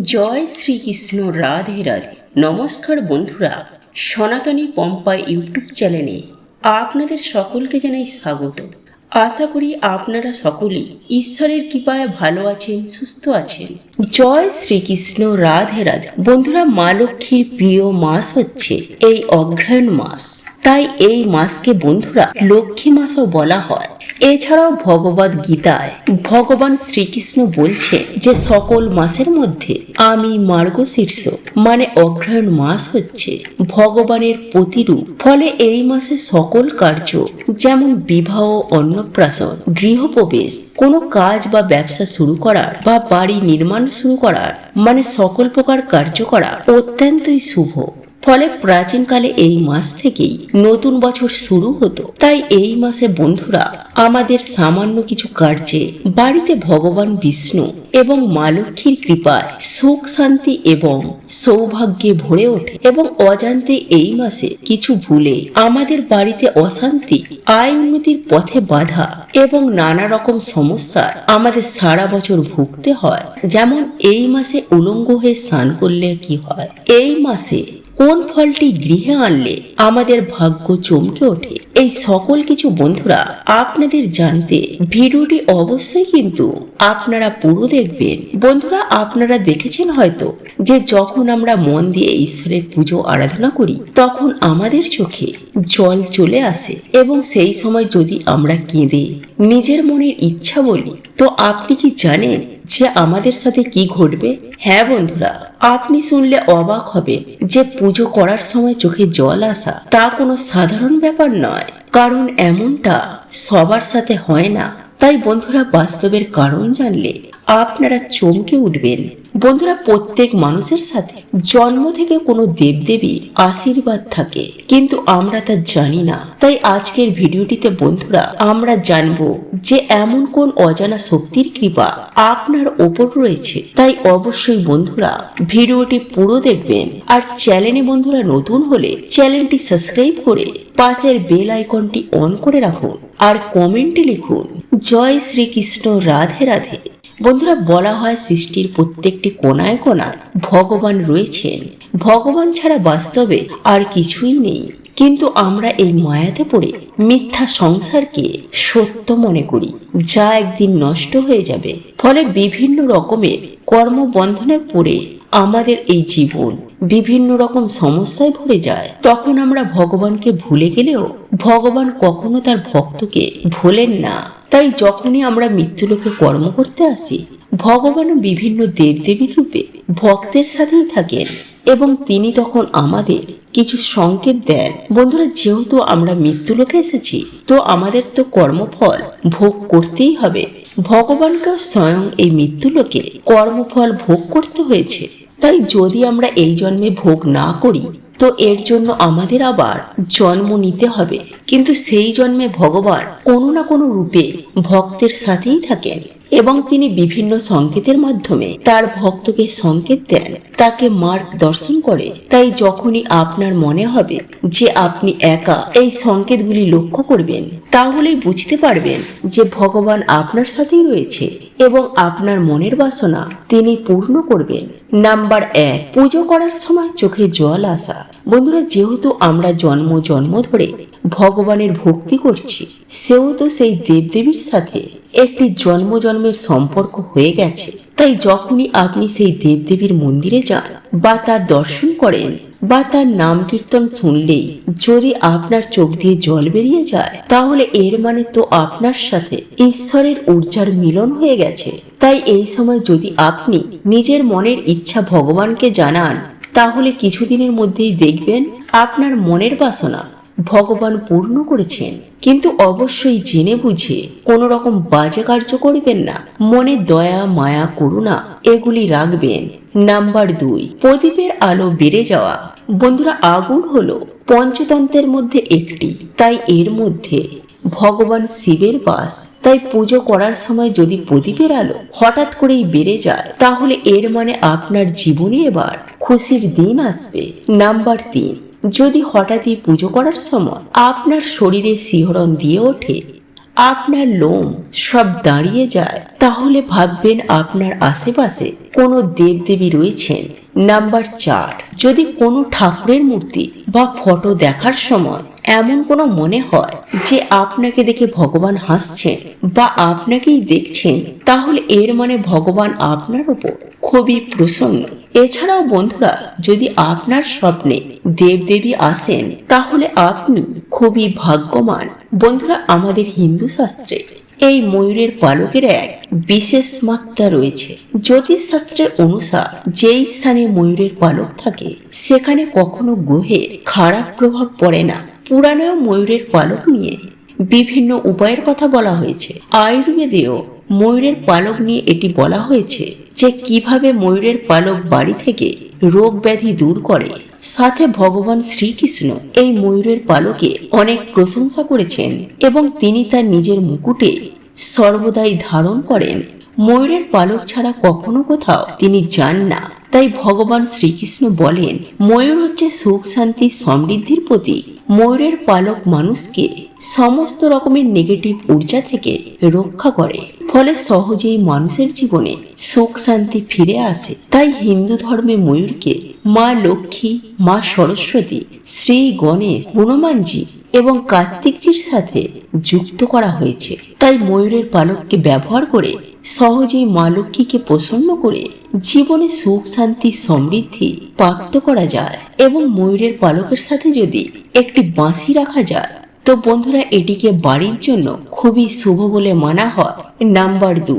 জয় শ্রীকৃষ্ণ, রাধে রাধে। নমস্কার বন্ধুরা, সনাতনী পম্পা ইউটিউব চ্যানেলে আপনাদের সকলকে জানাই স্বাগত। আশা করি আপনারা সকলেই ঈশ্বরের কৃপায় ভালো আছেন, সুস্থ আছেন। জয় শ্রীকৃষ্ণ, রাধে রাধে। বন্ধুরা, মা লক্ষ্মীর প্রিয় মাস হচ্ছে এই অগ্রহায়ণ মাস। তাই এই মাসকে বন্ধুরা লক্ষ্মী মাসও বলা হয়। এছাড়াও ভগবদ গীতায় ভগবান শ্রীকৃষ্ণ বলছে যে সকল মাসের মধ্যে আমি মার্গশীর্ষ মানে অগ্রহায়ণ মাস হচ্ছে ভগবানের প্রতিরূপ। ফলে এই মাসে সকল কার্য যেমন বিবাহ, অন্নপ্রাশন, গৃহপ্রবেশ, কোনো কাজ বা ব্যবসা শুরু করার বা বাড়ি নির্মাণ শুরু করার মানে সকল প্রকার কার্য করা অত্যন্তই শুভ। ফলে প্রাচীনকালে এই মাস থেকেই নতুন বছর শুরু হতো। তাই এই মাসে বন্ধুরা আমাদের সামান্য কিছু কার্যে বাড়িতে ভগবান বিষ্ণু এবং মা লক্ষ্মীর কৃপায় সুখ, শান্তি এবং সৌভাগ্যে ভরে ওঠে। এবং অজান্তে এই মাসে কিছু ভুলে আমাদের বাড়িতে অশান্তি, আয় উন্নতির পথে বাধা এবং নানা রকম সমস্যার আমাদের সারা বছর ভুগতে হয়। যেমন এই মাসে উলঙ্গ হয়ে স্নান করলে কি হয়, এই মাসে কোন ফলটি গৃহে আনলে আমাদের ভাগ্য চমকে ওঠে, এই সকল কিছু বন্ধুরা আপনাদের জানতে ভিডিওটি অবশ্যই কিন্তু আপনারা পুরো দেখবেন। বন্ধুরা, আপনারা দেখেছেন হয়তো যে যখন আমরা মন দিয়ে ঈশ্বরের পুজো আরাধনা করি তখন আমাদের চোখে জল চলে আসে এবং সেই সময় যদি আমরা কেঁদে নিজের মনের ইচ্ছা বলি তো আপনি কি জানেন যে আমাদের সাথে কি ঘটবে? হ্যাঁ বন্ধুরা, আপনি শুনলে অবাক হবে যে পুজো করার সময় চোখে জল আসা তা কোনো সাধারণ ব্যাপার নয়, কারণ এমনটা সবার সাথে হয় না। তাই বন্ধুরা, বাস্তবের কারণ জানলে আপনারা চমকে উঠবেন। বন্ধুরা, প্রত্যেক মানুষের সাথে জন্ম থেকে কোনো দেবদেবীর আশীর্বাদ থাকে, কিন্তু আমরা তা জানি না। তাই আজকের ভিডিওটিতে বন্ধুরা আমরা জানবো যে এমন কোন অজানা শক্তির কৃপা আপনার ওপর রয়েছে। তাই অবশ্যই বন্ধুরা ভিডিওটি পুরো দেখবেন। আর চ্যানেলে বন্ধুরা নতুন হলে চ্যানেলটি সাবস্ক্রাইব করে পাশের বেল আইকনটি অন করে রাখুন আর কমেন্টে লিখুন জয় শ্রীকৃষ্ণ, রাধে রাধে। বন্ধুরা, বলা হয় সৃষ্টির প্রত্যেকটি কোনায় কোনায় ভগবান রয়েছেন। ভগবান ছাড়া বাস্তবে আর কিছুই নেই, কিন্তু আমরা এই মায়াতে পড়ে মিথ্যা সংসারকে সত্য মনে করি, যা একদিন নষ্ট হয়ে যাবে। ফলে বিভিন্ন রকমের কর্মবন্ধনে পড়ে আমাদের এই জীবন বিভিন্ন রকম সমস্যায় ভরে যায়। তখন আমরা ভগবানকে ভুলে গেলেও ভগবান কখনো তার ভক্তকে ভোলেন না। তাই যখনই আমরা মৃত্যুলোকে কর্ম করতে আসি, ভগবান বিভিন্ন দেবদেবীর রূপে ভক্তের সাথেই থাকেন এবং তিনি তখন আমাদের কিছু সংকেত দেন। বন্ধুরা, যেহেতু আমরা মৃত্যুলোকে এসেছি তো আমাদের তো কর্মফল ভোগ করতেই হবে। ভগবানকে স্বয়ং এই মৃত্যুলোকে কর্মফল ভোগ করতে হয়েছে। তাই যদি আমরা এই জন্মে ভোগ না করি তো এর জন্য আমাদের আবার জন্ম নিতে হবে। কিন্তু সেই জন্মে ভগবান কোনো না কোনো রূপে ভক্তের সাথেই থাকেন এবং তিনি বিভিন্ন সংকেতের মাধ্যমে তার ভক্তকে সংকেত দেন, তাকে মার্গ দর্শন করে। তাই যখনই আপনার মনে হবে যে আপনি একা এই সংকেতগুলি লক্ষ্য করবেন, তাহলেই বুঝতে পারবেন যে ভগবান আপনার সাথেই রয়েছে এবং আপনার মনের বাসনা তিনি পূর্ণ করবেন। নাম্বার 1, পুজো করার সময় চোখে জল আসা। বন্ধুরা, যেহেতু আমরা জন্ম জন্ম ধরে ভগবানের ভক্তি করছি, সেহেতু সেই দেবদেবীর সাথে একটি জন্ম জন্মের সম্পর্ক হয়ে গেছে। তাই যখনই আপনি সেই দেবদেবীর মন্দিরে যান বা তার দর্শন করেন বা তার নাম কীর্তন শুনলেই যদি আপনার চোখ দিয়ে জল বেরিয়ে যায়, তাহলে এর মানে তো আপনার সাথে ঈশ্বরের ঊর্জার মিলন হয়ে গেছে। তাই এই সময় যদি আপনি নিজের মনের ইচ্ছা ভগবানকে জানান, তাহলে কিছুদিনের মধ্যেই দেখবেন আপনার মনের বাসনা ভগবান পূর্ণ করেছেন। কিন্তু অবশ্যই জেনে বুঝে কোনো রকম বাজে কার্য করবেন না। মনে দয়া, মায়া, করুণা এগুলি রাখবেন। নাম্বার 2, প্রদীপের আলো বেড়ে যাওয়া। বন্ধুরা, আগুন হলো পঞ্চতন্ত্রের মধ্যে একটি, তাই এর মধ্যে ভগবান শিবের বাস। তাই পুজো করার সময় যদি প্রদীপের আলো হঠাৎ করেই বেড়ে যায়, তাহলে এর মানে আপনার জীবনে এবার খুশির দিন আসবে। নাম্বার 3, যদি হঠাৎই পুজো করার সময় আপনার শরীরে শিহরণ দিয়ে ওঠে, আপনার লোম সব দাঁড়িয়ে যায়, তাহলে ভাববেন আপনার আশেপাশে কোনো দেবদেবী রয়েছেন। নাম্বার 4, যদি কোনো ঠাকুরের মূর্তি বা ফটো দেখার সময় এমন কোনো মনে হয় যে আপনাকে দেখে ভগবান হাসছেন বা আপনাকেই দেখছেন, তাহলে এর মানে ভগবান আপনার উপর খুবই প্রসন্ন। এছাড়াও বন্ধুরা, যদি আপনার স্বপ্নে দেবদেবী আসেন, তাহলে আপনি খুবই ভাগ্যবান। বন্ধুরা, আমাদের হিন্দু শাস্ত্রে এই ময়ূরের পালকের এক বিশেষ মাত্রা রয়েছে। জ্যোতিষ শাস্ত্রে অনুসার যেই স্থানে ময়ূরের পালক থাকে সেখানে কখনো গ্রহের খারাপ প্রভাব পড়ে না। পুরাণেও ময়ূরের পালক নিয়ে বিভিন্ন উপায়ের কথা বলা হয়েছে। আয়ুর্বেদেও ময়ূরের পালক নিয়ে এটি বলা হয়েছে যে কিভাবে ময়ূরের পালক বাড়ি থেকে রোগ ব্যাধি দূর করে। সাথে ভগবান শ্রীকৃষ্ণ এই ময়ূরের পালকে অনেক প্রশংসা করেছেন এবং তিনি তার নিজের মুকুটে সর্বদাই ধারণ করেন। ময়ূরের পালক ছাড়া কখনো কোথাও তিনি যান না। তাই ভগবান শ্রীকৃষ্ণ বলেন, ময়ূর হচ্ছে সুখ শান্তি সমৃদ্ধির প্রতীক। ময়ূরের পালক মানুষকে সমস্ত রকমের নেগেটিভ ঊর্জা থেকে রক্ষা করে, ফলে সহজেই মানুষের জীবনে সুখ শান্তি ফিরে আসে। তাই হিন্দু ধর্মে ময়ূরকে মা লক্ষ্মী, মা সরস্বতী, শ্রী গণেশ, হনুমানজি এবং কার্তিকজির সাথে যুক্ত করা হয়েছে। তাই ময়ূরের পালককে ব্যবহার করে সহজেই মা লক্ষ্মীকে প্রসন্ন করে জীবনে সুখ শান্তি সমৃদ্ধি প্রাপ্ত করা যায়। এবং ময়ূরের পালকের সাথে যদি একটি বাঁশি রাখা যায়, তো বন্ধুরা এটিকে বাড়ির জন্য খুবই শুভ বলে মানা হয়। নাম্বার 2,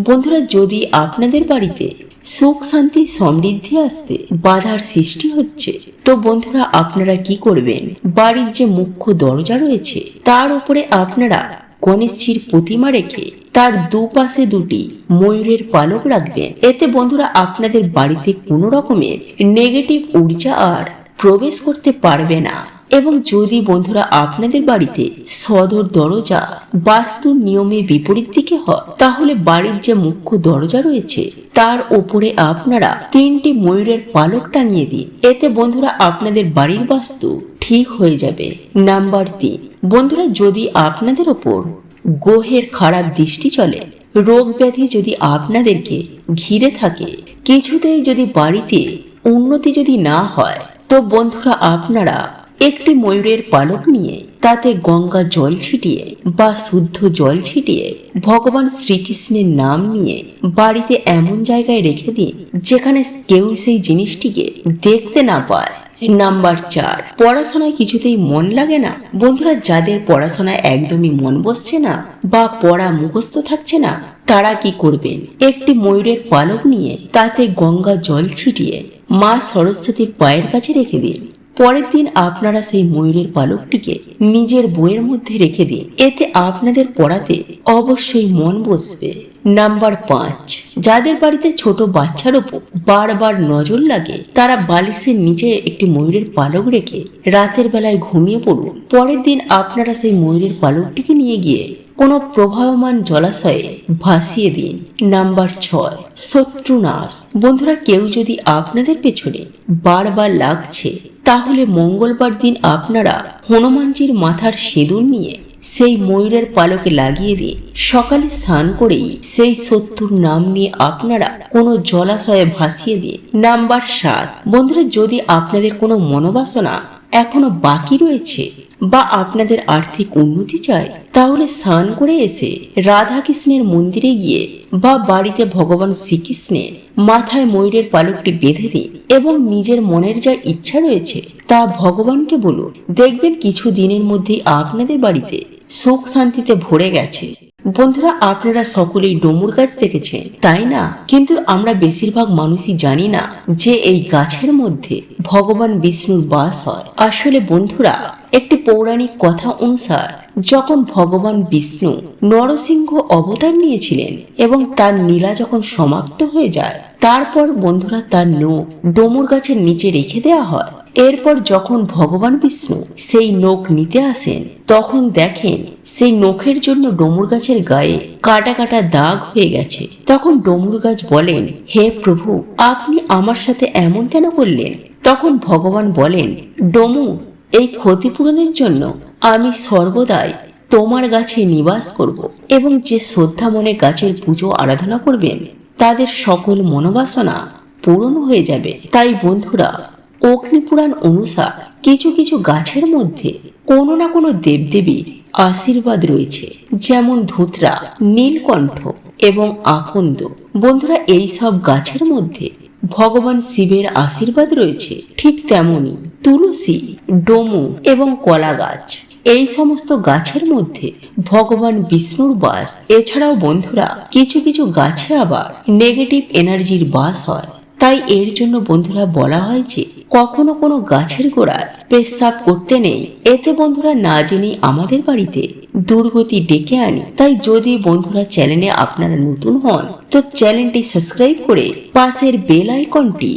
বন্ধুরা, যদি আপনাদের বাড়িতে সুখ শান্তি সমৃদ্ধি আসতে বাধার সৃষ্টি হচ্ছে, তো বন্ধুরা আপনারা কি করবেন, বাড়ির যে মুখ্য দরজা রয়েছে তার উপরে আপনারা গণেশজির প্রতিমা রেখে তার দুপাশে দুটি ময়ূরের পালক রাখবেন। এতে বন্ধুরা আপনাদের বাড়িতে কোনো রকমের নেগেটিভ ঊর্জা আর প্রবেশ করতে পারবে না। এবং যদি বন্ধুরা আপনাদের বাড়িতে সদর দরজা বাস্তুর নিয়মে বিপরীত দিকে হয়, তাহলে বাড়ির যে মুখ্য দরজা রয়েছে তার উপরে আপনারা 3টি ময়ূরের পালক টাঙিয়ে দিন। এতে বন্ধুরা আপনাদের বাড়ির বাস্তু ঠিক হয়ে যাবে। নাম্বার 3, বন্ধুরা, যদি আপনাদের ওপর গ্রহের খারাপ দৃষ্টি চলে, রোগ ব্যাধি যদি আপনাদেরকে ঘিরে থাকে, কিছুতেই যদি বাড়িতে উন্নতি যদি না হয়, তো বন্ধুরা আপনারা একটি ময়ূরের পালক নিয়ে তাতে গঙ্গা জল ছিটিয়ে বা শুদ্ধ জল ছিটিয়ে ভগবান শ্রীকৃষ্ণের নাম নিয়ে বাড়িতে এমন জায়গায় রেখে দিন যেখানে কেউ সেই জিনিসটিকে দেখতে না পায়। নাম্বার 4, পড়াশোনায় কিছুতেই মন লাগে না। বন্ধুরা, যাদের পড়াশোনায় একদমই মন বসছে না বা পড়া মুখস্থ থাকছে না, তারা কি করবেন, একটি ময়ূরের পালক নিয়ে তাতে গঙ্গা জল ছিটিয়ে মা সরস্বতীর পায়ের কাছে রেখে দিন। পরের দিন আপনারা সেই ময়ূরের পালকটিকে নিজের বইয়ের মধ্যে রেখে দিন। এতে আপনাদের পড়াতে অবশ্যই মন বসবে। নাম্বার 5, যাদের বাড়িতে ছোট বাচ্চার উপর বারবার নজর লাগে, তারা বালিশের নিচে একটি ময়ূরের পালক রেখে রাতের বেলায় ঘুমিয়ে পড়ুন। পরের দিন আপনারা সেই ময়ূরের পালকটিকে নিয়ে গিয়ে কোনো প্রবাহমান জলাশয়ে ভাসিয়ে দিন। নাম্বার 6, শত্রুনাশ। বন্ধুরা, কেউ যদি আপনাদের পেছনে বারবার লাগছে, তাহলে মঙ্গলবার দিন আপনারা হনুমানজির মাথার সিঁদুর নিয়ে সেই ময়ূরের পালকে লাগিয়ে দিয়ে সকালে স্নান করেই সেই শত্রুর নাম নিয়ে আপনারা কোনো জলাশয়ে ভাসিয়ে দিয়ে। নাম্বার 7, বন্ধুরা, যদি আপনাদের কোনো মনোবাসনা এখনো বাকি রয়েছে বা আপনাদের আর্থিক উন্নতি চাই, তাহলে স্নান করে এসে রাধা কৃষ্ণের মন্দিরে গিয়ে বা বাড়িতে ভগবান শ্রীকৃষ্ণের মাথায় ময়ূরের পালকটি বেঁধে দিন এবং নিজের মনের যা ইচ্ছা রয়েছে তা ভগবানকে বলুন। দেখবেন কিছু দিনের মধ্যেই আপনাদের বাড়িতে সুখ শান্তিতে ভরে গেছে। বন্ধুরা, আপনারা সকলেই ডমুর গাছ দেখেছেন, তাই না? কিন্তু আমরা বেশিরভাগ মানুষই জানি না যে এই গাছের মধ্যে ভগবান বিষ্ণুর বাস হয়। আসলে বন্ধুরা, একটি পৌরাণিক কথা অনুসার যখন ভগবান বিষ্ণু নরসিংহ অবতার নিয়েছিলেন এবং তার লীলা যখন সমাপ্ত হয়ে যায়, তারপর বন্ধুরা তার নখ ডমুর গাছের নিচে রেখে দেওয়া হয়। এরপর যখন ভগবান বিষ্ণু সেই নখ নিতে আসেন, তখন দেখেন সেই নখের জন্য ডমুর গাছের গায়ে কাটা কাটা দাগ হয়ে গেছে। তখন ডমুর গাছ বলেন, হে প্রভু, আপনি আমার সাথে এমন কেন করলেন? তখন ভগবান বলেন, ডমু, এই ক্ষতিপূরণের জন্য আমি সর্বদাই তোমার গাছে নিবাস করব এবং যে শ্রদ্ধা মনে গাছের পুজো আরাধনা করবেন তাদের সকল মনোবাসনা পূরণ হয়ে যাবে। তাই বন্ধুরা, অগ্নিপুরাণ অনুসার কিছু কিছু গাছের মধ্যে কোনো না কোনো দেবদেবীর আশীর্বাদ রয়েছে, যেমন ধুতরা, নীলকণ্ঠ এবং আকন্দ। বন্ধুরা, এই সব গাছের মধ্যে ভগবান শিবের আশীর্বাদ রয়েছে। ঠিক তেমনি তুলসী, ডমু এবং কলা গাছ, এই সমস্ত গাছের মধ্যে ভগবান বিষ্ণুর বাস। এছাড়াও বন্ধুরা, কিছু কিছু গাছে আবার নেগেটিভ এনার্জির বাস হয়। তাই এর জন্য বন্ধুরা বলা হয় যে কখনো কোনো গাছের গোড়ায় পেশাব করতে নেই। এতে বন্ধুরা না জেনে আমাদের বাড়িতে দুর্গতি ডেকে আনি। তাই যদি বন্ধুরা চ্যানেলে আপনারা নতুন হন তো চ্যানেলটি সাবস্ক্রাইব করে পাশের বেল আইকনটি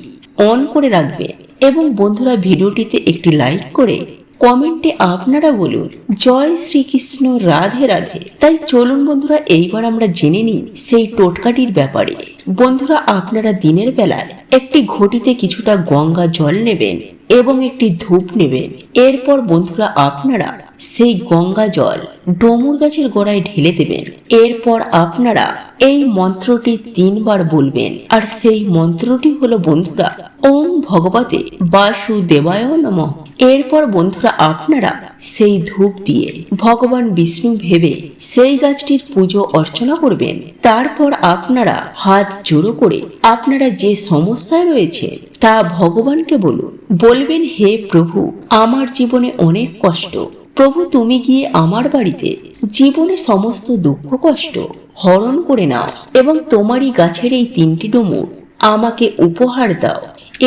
অন করে রাখবেন এবং বন্ধুরা ভিডিওটিতে একটি লাইক করে কমেন্টে আপনারা বলুন জয় শ্রীকৃষ্ণ, রাধে রাধে। তাই চলুন বন্ধুরা, এইবার আমরা জেনে নিই সেই টোটকাটির ব্যাপারে। বন্ধুরা, আপনারা দিনের বেলায় একটি ঘটিতে কিছুটা গঙ্গা জল নেবেন এবং একটি ধূপ নেবেন। এরপর বন্ধুরা আপনারা সেই গঙ্গা জল ডমুর গাছের গোড়ায় ঢেলে দেবেন। এরপর আপনারা এই মন্ত্রটি 3 বার বলবেন। আর সেই মন্ত্রটি হলো বন্ধুরা ওম ভগবতে বাসুদেবায় নমঃ। এরপর বন্ধুরা আপনারা সেই ধূপ দিয়ে ভগবান বিষ্ণু ভেবে সেই গাছটির পুজো অর্চনা করবেন। তারপর আপনারা হাত জোড়ো করে আপনারা যে সমস্যায় রয়েছে তা ভগবানকে বলবেন, হে প্রভু, আমার জীবনে অনেক কষ্ট। প্রভু, তুমি গিয়ে আমার বাড়িতে জীবনে সমস্ত দুঃখ কষ্ট হরণ করে নাও এবং তোমারই গাছের এই 3টি ডুমুর আমাকে উপহার দাও।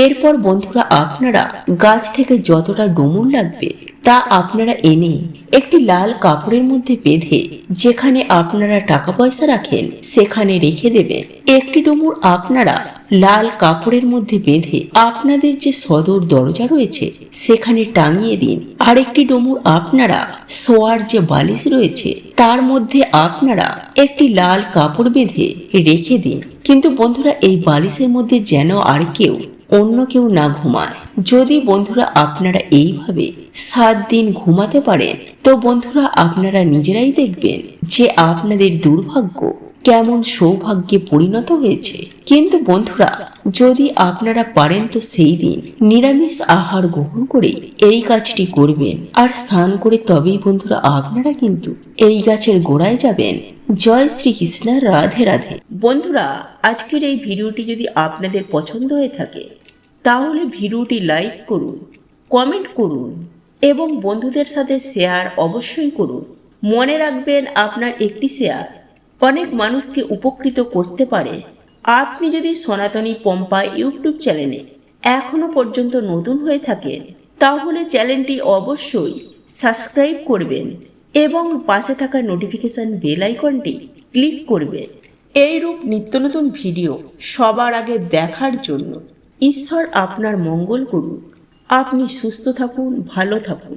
এরপর বন্ধুরা আপনারা গাছ থেকে যতটা ডুমুর লাগবে তা আপনারা এনে একটি লাল কাপড়ের মধ্যে বেঁধে যেখানে আপনারা টাকা পয়সা রাখেন সেখানে রেখে দেবেন। একটি ডুমুর আপনারা লাল কাপড়ের মধ্যে বেঁধে আপনাদের যে সদর দরজা রয়েছে সেখানে টাঙিয়ে দিন। আরেকটি ডুমুর আপনারা শোয়ার যে বালিশ রয়েছে তার মধ্যে আপনারা একটি লাল কাপড় বেঁধে রেখে দিন। কিন্তু বন্ধুরা, এই বালিশের মধ্যে যেন আর অন্য কেউ না ঘুমায়। যদি বন্ধুরা আপনারা এইভাবে 7 দিন ঘুমাতে পারেন তো বন্ধুরা আপনারা নিজেরাই দেখবেন যে আপনাদের দুর্ভাগ্য কেমন সৌভাগ্যে পরিণত হয়েছে। কিন্তু বন্ধুরা, যদি আপনারা পারেন তো সেই দিন নিরামিষ আহার গ্রহণ করে এই কাজটি করবেন আর স্নান করে তবেই বন্ধুরা আপনারা কিন্তু এই গাছের গোড়ায় যাবেন। জয় শ্রীকৃষ্ণ, রাধে রাধে। বন্ধুরা, আজকের এই ভিডিওটি যদি আপনাদের পছন্দ হয়ে থাকে তাহলে ভিডিওটি লাইক করুন, কমেন্ট করুন এবং বন্ধুদের সাথে শেয়ার অবশ্যই করুন। মনে রাখবেন, আপনার একটি শেয়ার অনেক মানুষকে উপকৃত করতে পারে। আপনি যদি সনাতনী পম্পা ইউটিউব চ্যানেলে এখনো পর্যন্ত নতুন হয়ে থাকেন তাহলে চ্যানেলটি অবশ্যই সাবস্ক্রাইব করবেন এবং পাশে থাকা নোটিফিকেশন বেল আইকনটি ক্লিক করবেন। এইরূপ নিত্য নতুন ভিডিও সবার আগে দেখার জন্য ঈশ্বর আপনার মঙ্গল করুন। আপনি সুস্থ থাকুন, ভালো থাকুন।